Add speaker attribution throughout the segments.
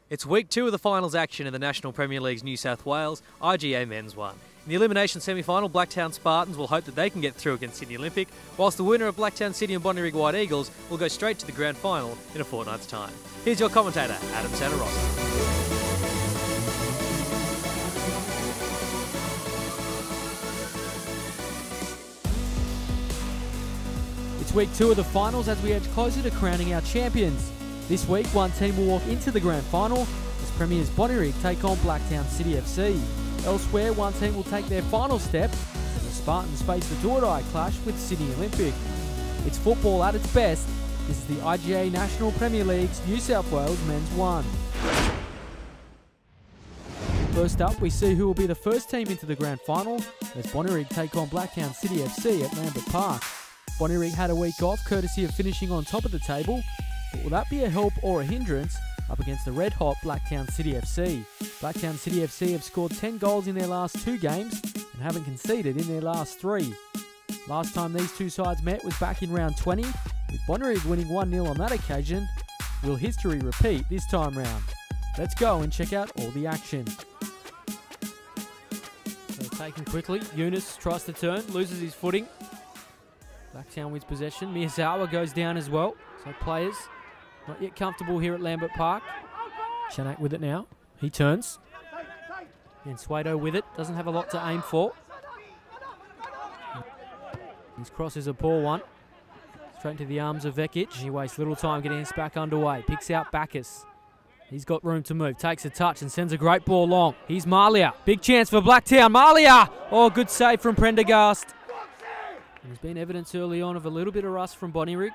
Speaker 1: It's week 2 of the finals action in the National Premier League's New South Wales IGA Men's 1. In the elimination semi-final, Blacktown Spartans will hope that they can get through against Sydney Olymic, whilst the winner of Blacktown City and Bonnyrigg White Eagles will go straight to the grand final in a fortnight's time. Here's your commentator, Adam Santarossa.
Speaker 2: It's week 2 of the finals as we edge closer to crowning our champions. This week, one team will walk into the grand final as Premiers Bonnyrigg take on Blacktown City FC. Elsewhere, one team will take their final step as the Spartans face the do-or-die clash with Sydney Olympic. It's football at its best. This is the IGA National Premier League's New South Wales Men's 1. First up, we see who will be the first team into the grand final as Bonnyrigg take on Blacktown City FC at Lambert Park. Bonnyrigg had a week off courtesy of finishing on top of the table, but will that be a help or a hindrance up against the red-hot Blacktown City FC? Blacktown City FC have scored 10 goals in their last 2 games and haven't conceded in their last 3. Last time these two sides met was back in round 20, with Bonnyrigg winning 1-0 on that occasion. Will history repeat this time round? Let's go and check out all the action. So taken quickly, Yunus tries to turn, loses his footing. Blacktown wins possession. Miyazawa goes down as well. So players not yet comfortable here at Lambert Park. Chanak with it now. He turns. And Suedo with it. Doesn't have a lot to aim for. His cross is a poor one. Straight into the arms of Vekic. He wastes little time getting this back underway. Picks out Bacchus. He's got room to move. Takes a touch and sends a great ball long. Here's Malia. Big chance for Blacktown. Malia! Oh, good save from Prendergast. There's been evidence early on of a little bit of rust from Bonnyrigg.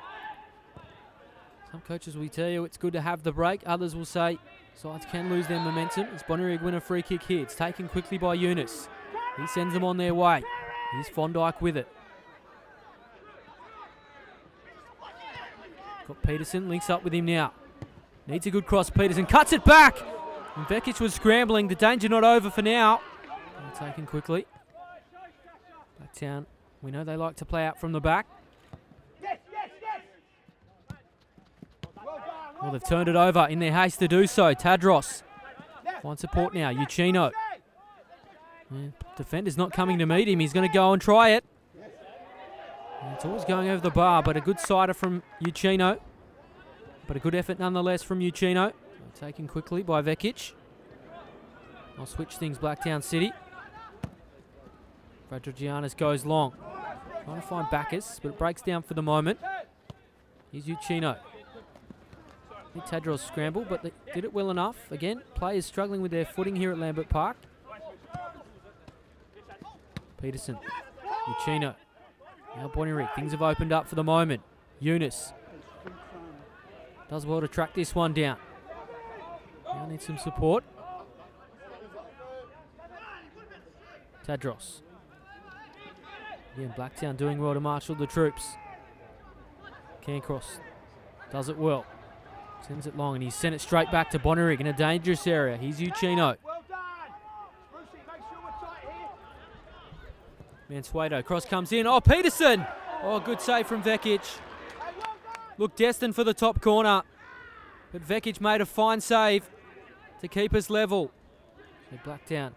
Speaker 2: Some coaches will tell you it's good to have the break. Others will say sides can lose their momentum as Bonnyrigg win a free kick here. It's taken quickly by Yunus. He sends them on their way. Here's Fondike with it. Got Peterson, links up with him now. Needs a good cross, Peterson cuts it back! And Vekic was scrambling, the danger not over for now. Taken quickly. Blacktown, we know they like to play out from the back. Well, they've turned it over in their haste to do so. Tadros finds support now. Uchino. Defender's not coming to meet him. He's going to go and try it. And it's always going over the bar, but a good sider from Uchino. But a good effort nonetheless from Uchino. Taken quickly by Vekic. I'll switch things Blacktown City. Fradrogiannis goes long. Trying to find Bacchus, but it breaks down for the moment. Here's Uchino. Tadros scramble, but they did it well enough. Again, players struggling with their footing here at Lambert Park. Peterson. Uchino. Now Bonnyrigg. Things have opened up for the moment. Yunus. Does well to track this one down. Now needs some support. Tadros. Again, Blacktown doing well to marshal the troops. Cancross does it well. Sends it long and he's sent it straight back to Bonnyrigg in a dangerous area. Here's Uchino. Mansueto, cross comes in. Oh, Peterson! Oh, good save from Vekic. Looked destined for the top corner. But Vekic made a fine save to keep us level. So Blacktown.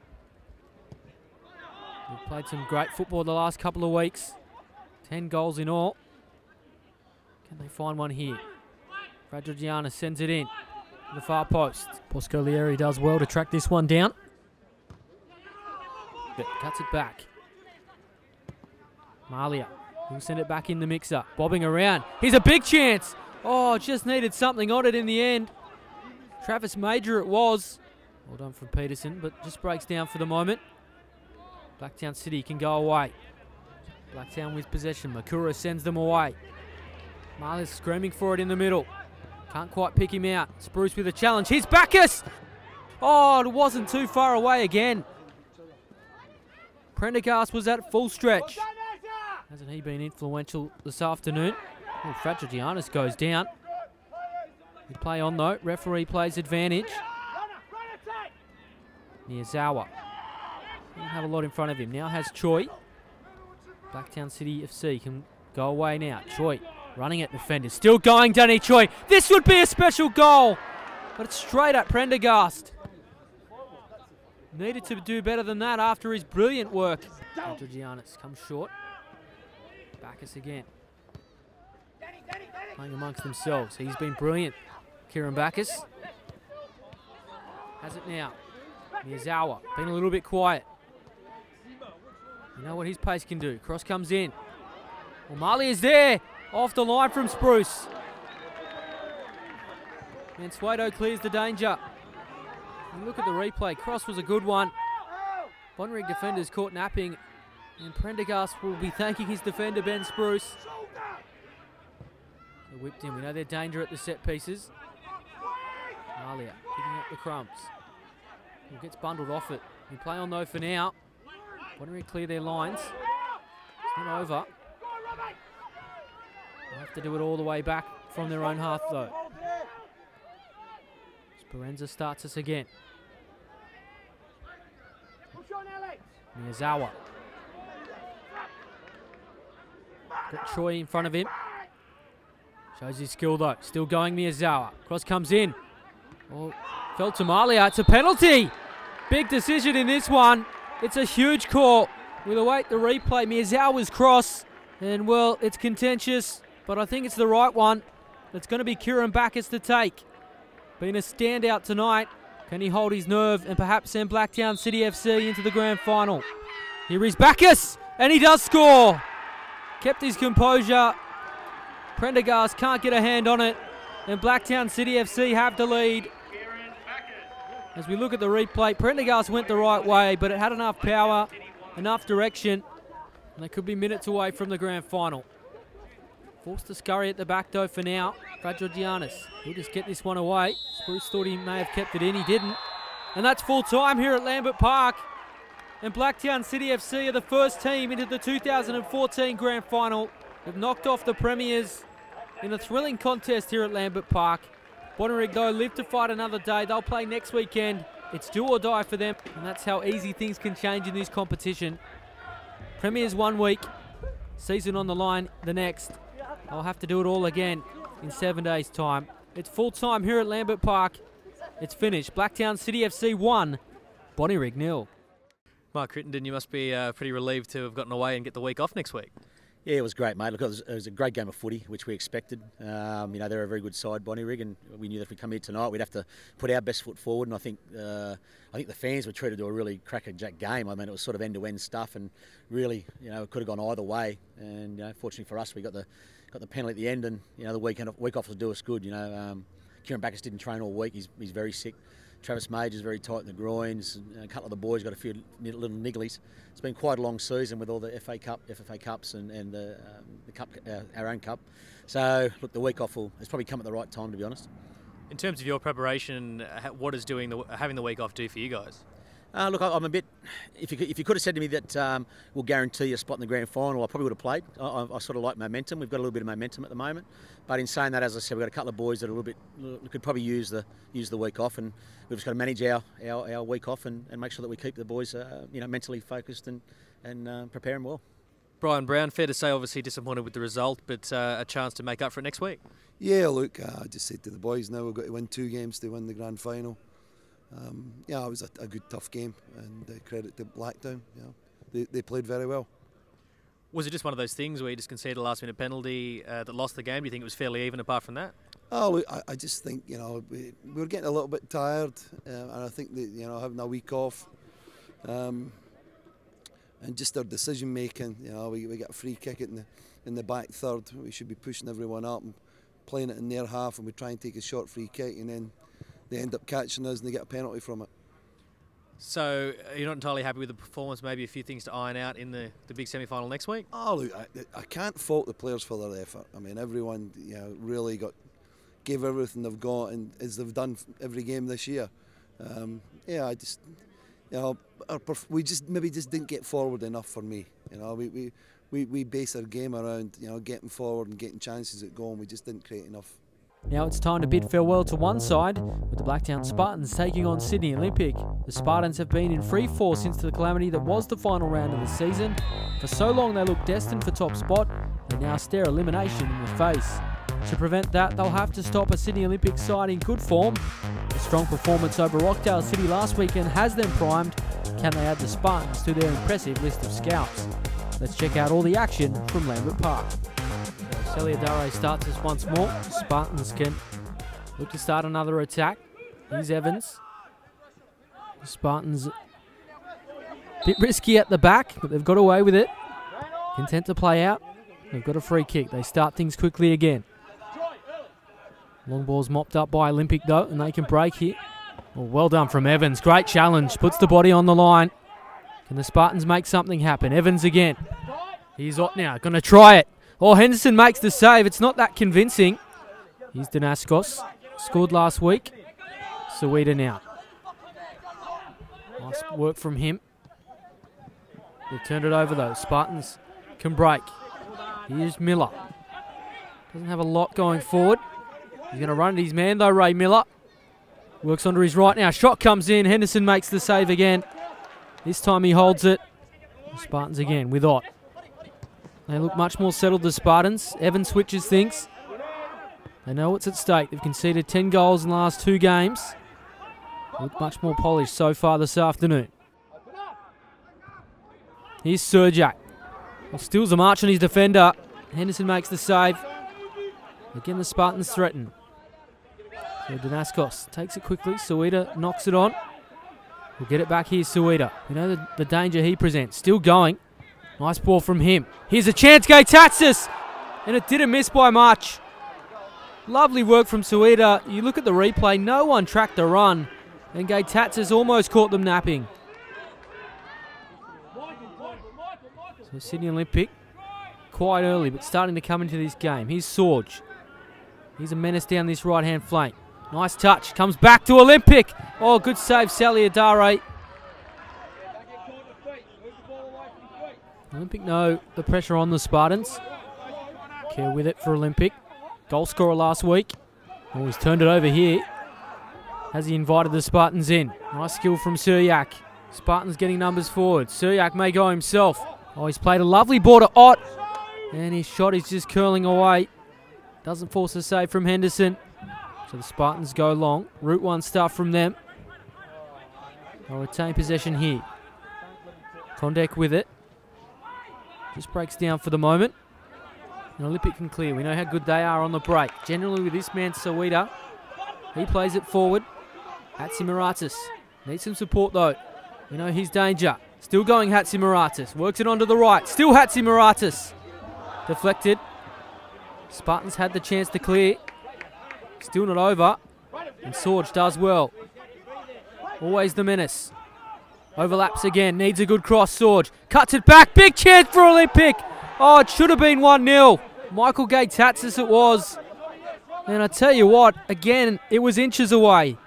Speaker 2: We've played some great football the last couple of weeks. 10 goals in all. Can they find one here? Fradrogiannis sends it in to the far post. Poscolieri does well to track this one down. Cuts it back. Malia. He'll send it back in the mixer. Bobbing around. Here's a big chance. Oh, just needed something on it in the end. Travis Major it was. Well done from Peterson, but just breaks down for the moment. Blacktown City can go away. Blacktown wins possession. Makura sends them away. Malia's screaming for it in the middle. Can't quite pick him out. Spruce with a challenge. Here's Bacchus! Oh, it wasn't too far away again. Prendergast was at full stretch. Hasn't he been influential this afternoon? Oh, Fradrogiannis goes down. We play on though. Referee plays advantage. Miyazawa. Doesn't have a lot in front of him. Now has Choi. Blacktown City FC can go away now. Choi running at defenders. Still going, Danny Choi. This would be a special goal. but it's straight at Prendergast. Needed to do better than that after his brilliant work. Georgianis comes short. Bacchus again. Playing amongst themselves. He's been brilliant. Kieran Bacchus has it now. Miyazawa been a little bit quiet. You know what his pace can do. Cross comes in. O'Malley is there. Off the line from Spruce. Mansueto clears the danger. And look at the replay. Cross was a good one. Bonnyrigg defenders caught napping. And Prendergast will be thanking his defender, Ben Spruce. They whipped him. We know their danger at the set pieces. Malia picking up the crumbs. He gets bundled off it. We play on though for now. Bonnyrigg clear their lines. It's not over. They'll have to do it all the way back from their own half though. Speranza starts us again. Miyazawa. Got Troy in front of him. Shows his skill though. Still going Miyazawa. Cross comes in. Oh, fell to Malia. It's a penalty. Big decision in this one. It's a huge call. We'll await the replay. Miyazawa's cross. And well, it's contentious, but I think it's the right one. It's going to be Kieran Bacchus to take. Been a standout tonight. Can he hold his nerve and perhaps send Blacktown City FC into the grand final? Here is Bacchus, and he does score. Kept his composure. Prendergast can't get a hand on it, and Blacktown City FC have the lead. As we look at the replay, Prendergast went the right way, but it had enough power, enough direction, and they could be minutes away from the grand final. Forced to scurry at the back though for now. Brad Georgianis, he'll just get this one away. Spruce thought he may have kept it in, he didn't. And that's full time here at Lambert Park. And Blacktown City FC are the first team into the 2014 grand final. They've knocked off the premiers in a thrilling contest here at Lambert Park. Bonnyrigg though live to fight another day. They'll play next weekend. It's do or die for them, and that's how easy things can change in this competition. Premiers 1 week, season on the line the next. I'll have to do it all again in 7 days' time. It's full time here at Lambert Park. It's finished. Blacktown City FC 1, Bonnyrigg 0.
Speaker 1: Mark Crittenden, you must be pretty relieved to have gotten away and get the week off next week.
Speaker 3: Yeah, it was great, mate. Look, it was a great game of footy, which we expected. You know, they're a very good side, Bonnyrigg, and we knew that if we come here tonight, we'd have to put our best foot forward. And I think the fans were treated to a really crackerjack game. I mean, it was sort of end-to-end stuff, and really, you know, it could have gone either way. And you know, fortunately for us, we got the penalty at the end, and you know, the week off will do us good. You know, Kieran Bacchus didn't train all week. He's very sick. Travis Major's very tight in the groins. A couple of the boys got a few little nigglies. It's been quite a long season with all the FFA Cups and the cup, our own cup. So look, the week off it's probably come at the right time, to be honest.
Speaker 1: In terms of your preparation, what does having the week off do for you guys?
Speaker 3: Look, I'm a bit. If you could have said to me that we'll guarantee you a spot in the grand final, I probably would have played. I sort of like momentum. We've got a little bit of momentum at the moment. But in saying that, as I said, we've got a couple of boys that are a little bit could probably use the week off, and we've just got to manage our week off and make sure that we keep the boys you know, mentally focused and prepare them well.
Speaker 1: Brian Brown, fair to say, obviously disappointed with the result, but a chance to make up for it next week.
Speaker 4: Yeah, look, I just said to the boys, now we've got to win 2 games to win the grand final. Yeah, it was a good, tough game, and credit to Blacktown. You know, they played very well.
Speaker 1: Was it just one of those things where you just conceded a last-minute penalty that lost the game? Do you think it was fairly even apart from that?
Speaker 4: Oh, look, I just think, you know, we were getting a little bit tired, and I think that, you know, having a week off, and just our decision making. You know, we got a free kick in the back third. We should be pushing everyone up and playing it in their half, and we try and take a short free kick, and then they end up catching us and they get a penalty from it.
Speaker 1: So you're not entirely happy with the performance, maybe a few things to iron out in the big semi-final next week?
Speaker 4: Oh, look, I can't fault the players for their effort. I mean, everyone, you know, really gave everything they've got, and as they've done every game this year. Yeah, I just, you know, we maybe just didn't get forward enough for me. You know, we base our game around, you know, getting forward and getting chances at goal, and we just didn't create enough.
Speaker 2: Now it's time to bid farewell to one side, with the Blacktown Spartans taking on Sydney Olympic. The Spartans have been in free fall since the calamity that was the final round of the season. For so long they looked destined for top spot, they now stare elimination in the face. To prevent that, they'll have to stop a Sydney Olympic side in good form. A strong performance over Rockdale City last weekend has them primed. Can they add the Spartans to their impressive list of scouts? Let's check out all the action from Lambert Park. Saliadare starts us once more. Spartans can look to start another attack. Here's Evans. The Spartans a bit risky at the back, but they've got away with it. Content to play out. They've got a free kick. They start things quickly again. Long ball's mopped up by Olympic though, and they can break here. Well done from Evans. Great challenge. Puts the body on the line. Can the Spartans make something happen? Evans again. He's up now. Going to try it. Oh, Henderson makes the save. It's not that convincing. Here's Danaskos. Scored last week. Suida now. Nice work from him. They've turned it over though. Spartans can break. Here's Miller. Doesn't have a lot going forward. He's going to run at his man though, Ray Miller. Works onto his right now. Shot comes in. Henderson makes the save again. This time he holds it. The Spartans again with Ott. They look much more settled, the Spartans. Evans switches things. They know what's at stake. They've conceded 10 goals in the last 2 games. They look much more polished so far this afternoon. Here's Serjak. Steals a march on his defender. Henderson makes the save. Again, the Spartans threaten. So Danaskos takes it quickly. Suida knocks it on. We'll get it back here, Suida. You know the danger he presents. Still going. Nice ball from him. Here's a chance, Gatatsis! And it didn't miss by much. Lovely work from Suida. You look at the replay, no one tracked the run. And Gatatsis almost caught them napping. So Sydney Olympic, quite early, but starting to come into this game. Here's Sorge. He's a menace down this right-hand flank. Nice touch. Comes back to Olympic. Oh, good save, Saliadare. Olympic know the pressure on the Spartans. Care with it for Olympic. Goal scorer last week. Oh, he's turned it over here. Has he invited the Spartans in? Nice skill from Suryak. Spartans getting numbers forward. Suryak may go himself. Oh, he's played a lovely ball to Ott. And his shot is just curling away. Doesn't force a save from Henderson. So the Spartans go long. Route 1 stuff from them. They'll retain possession here. Kondek with it. Just breaks down for the moment. And Olympic can clear. We know how good they are on the break. Generally with this man, Suida. He plays it forward. Hatsimiratis. Needs some support though. We know he's danger. Still going Hatsimiratis. Works it onto the right. Still Hatsimiratis. Deflected. Spartans had the chance to clear. Still not over. And Sorge does well. Always the menace. Overlaps again. Needs a good cross. Sorge cuts it back. Big chance for Olympic. Oh, it should have been 1-0. Michael Gatatsis it was. And I tell you what, again, it was inches away.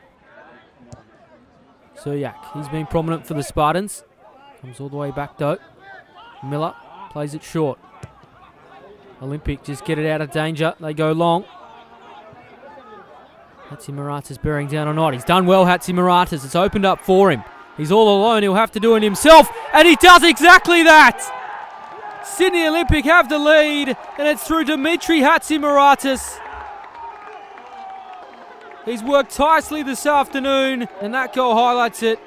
Speaker 2: Suryak, he's been prominent for the Spartans. Comes all the way back though. Miller plays it short. Olympic just get it out of danger. They go long. Hatsimiratis bearing down on Ott. He's done well, Hatsimiratis. It's opened up for him. He's all alone. He'll have to do it himself. And he does exactly that. Sydney Olympic have the lead. And it's through Dimitri Hatsimiratis. He's worked tirelessly this afternoon. And that goal highlights it.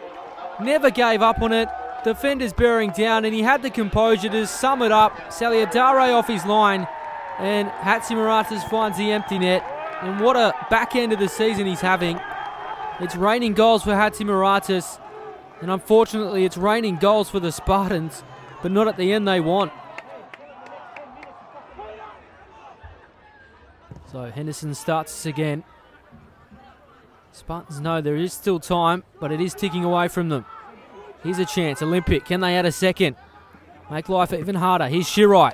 Speaker 2: Never gave up on it. Defenders bearing down, and he had the composure to sum it up. Saliadare off his line, and Hatsimiratis finds the empty net. And what a back end of the season he's having. It's raining goals for Hatsimiratis, and unfortunately it's raining goals for the Spartans, but not at the end they want. So Henderson starts us again. Spartans know there is still time, but it is ticking away from them. Here's a chance. Olympic, can they add a second? Make life even harder. Here's Shirai.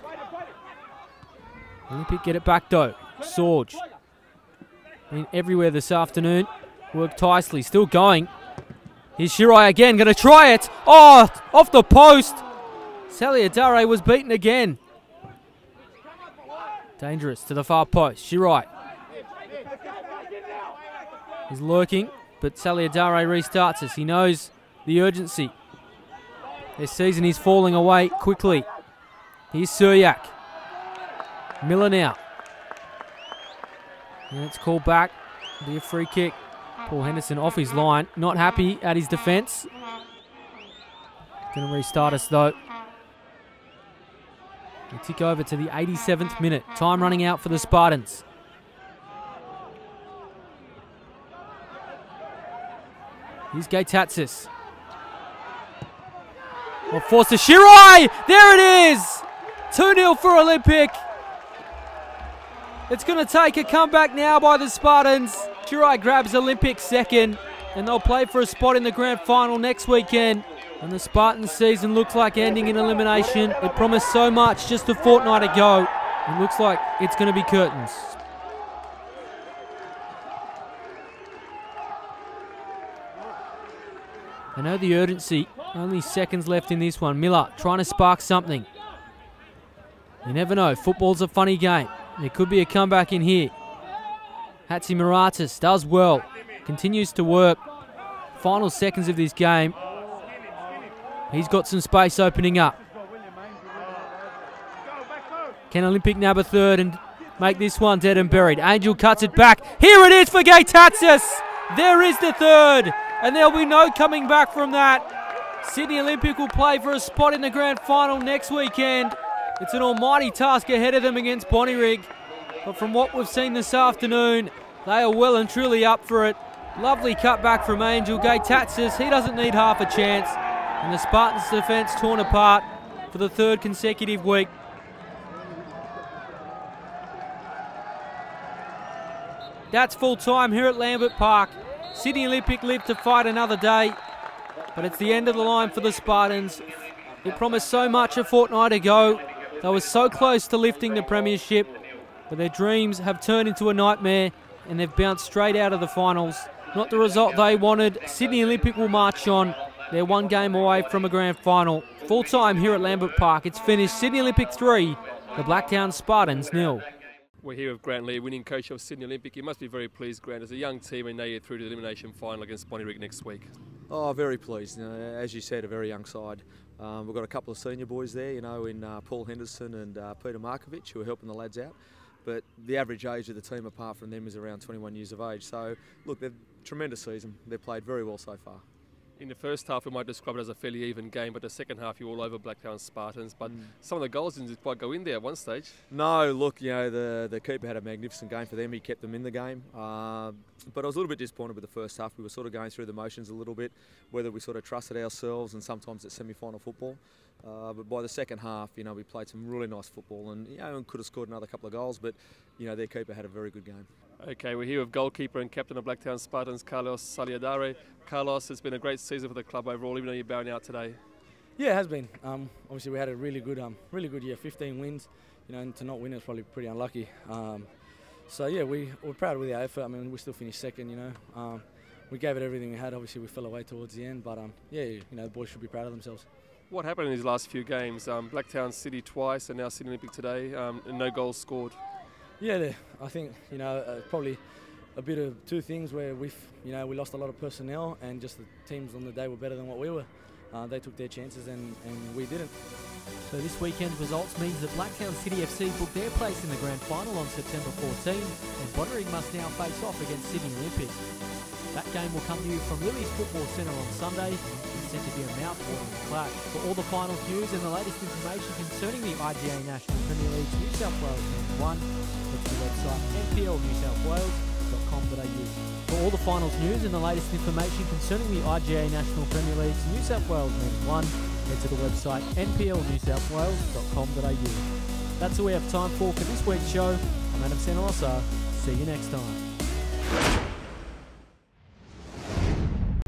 Speaker 2: Olympic get it back though. Sorge. Been everywhere this afternoon. Worked tightly. Still going. Here's Shirai again. Going to try it. Oh, off the post. Saliadare was beaten again. Dangerous to the far post. Shirai. He's lurking, but Saliadare restarts us. He knows the urgency. This season is falling away quickly. Here's Suryak. Miller now. And it's called back. It'll be a free kick. Paul Henderson off his line. Not happy at his defence. Going to restart us though. We tick over to the 87th minute. Time running out for the Spartans. Here's Gatatsis. Well, forced to Shirai! There it is! 2-0 for Olympic. It's going to take a comeback now by the Spartans. Shirai grabs Olympic second, and they'll play for a spot in the grand final next weekend. And the Spartans season looks like ending in elimination. It promised so much just a fortnight ago. It looks like it's going to be curtains. I know the urgency. Only seconds left in this one. Miller trying to spark something. You never know. Football's a funny game. There could be a comeback in here. Hatzi Maratis does well. Continues to work. Final seconds of this game. He's got some space opening up. Can Olympic nab a third and make this one dead and buried? Angel cuts it back. Here it is for Gatatsis. There is the third. And there'll be no coming back from that. Sydney Olympic will play for a spot in the grand final next weekend. It's an almighty task ahead of them against Bonnyrigg. But from what we've seen this afternoon, they are well and truly up for it. Lovely cutback from Angel. Gatatsis, he doesn't need half a chance. And the Spartans' defence torn apart for the third consecutive week. That's full time here at Lambert Park. Sydney Olympic live to fight another day, but it's the end of the line for the Spartans. It promised so much a fortnight ago. They were so close to lifting the premiership, but their dreams have turned into a nightmare and they've bounced straight out of the finals. Not the result they wanted. Sydney Olympic will march on. They're one game away from a grand final. Full time here at Lambert Park. It's finished. Sydney Olympic 3, the Blacktown Spartans 0.
Speaker 5: We're here with Grant Lee, winning coach of Sydney Olympic. You must be very pleased, Grant, as a young team, and now you're through to the elimination final against Bonnyrigg next week.
Speaker 6: Oh, very pleased. You know, as you said, a very young side. We've got a couple of senior boys there, you know, in Paul Henderson and Peter Markovic, who are helping the lads out. But the average age of the team, apart from them, is around 21 years of age. So, look, they've tremendous season. They've played very well so far.
Speaker 5: In the first half, we might describe it as a fairly even game, but the second half, you're all over Blacktown Spartans. But some of the goals didn't quite go in there at one stage.
Speaker 6: No, look, you know, the keeper had a magnificent game for them. He kept them in the game. But I was a little bit disappointed with the first half. We were sort of going through the motions a little bit, whether we sort of trusted ourselves, and sometimes it's semi-final football. But by the second half, you know, we played some really nice football, and, you know, and could have scored another couple of goals, but, you know, their keeper had a very good game.
Speaker 5: Okay, we're here with goalkeeper and captain of Blacktown Spartans, Carlos Saliadare. Carlos, it's been a great season for the club overall, even though you're bowing out today.
Speaker 7: Yeah, it has been. Obviously, we had a really good year, 15 wins. You know, and to not win is probably pretty unlucky. So yeah, we're proud with our effort. I mean, we still finished second. You know, we gave it everything we had. Obviously, we fell away towards the end, but yeah, you know, the boys should be proud of themselves.
Speaker 5: What happened in these last few games? Blacktown City twice, and now Sydney Olympic today, and no goals scored. Yeah,
Speaker 7: I think, you know, probably a bit of two things where we lost a lot of personnel, and just the teams on the day were better than what we were. They took their chances and we didn't.
Speaker 2: So this weekend's results means that Blacktown City FC booked their place in the grand final on September 14, and Bonnyrigg must now face off against Sydney Olympic. That game will come to you from Lily's Football Centre on Sunday. It's said to be a mouth-watering clash. For all the finals news and the latest information concerning the IGA National Premier League's New South Wales Men's 1, head to the website nplnewsouthwales.com.au. For all the finals news and the latest information concerning the IGA National Premier League's New South Wales Men's 1, head to the website nplnewsouthwales.com.au. That's all we have time for this week's show. I'm Adam Santarossa. See you next time.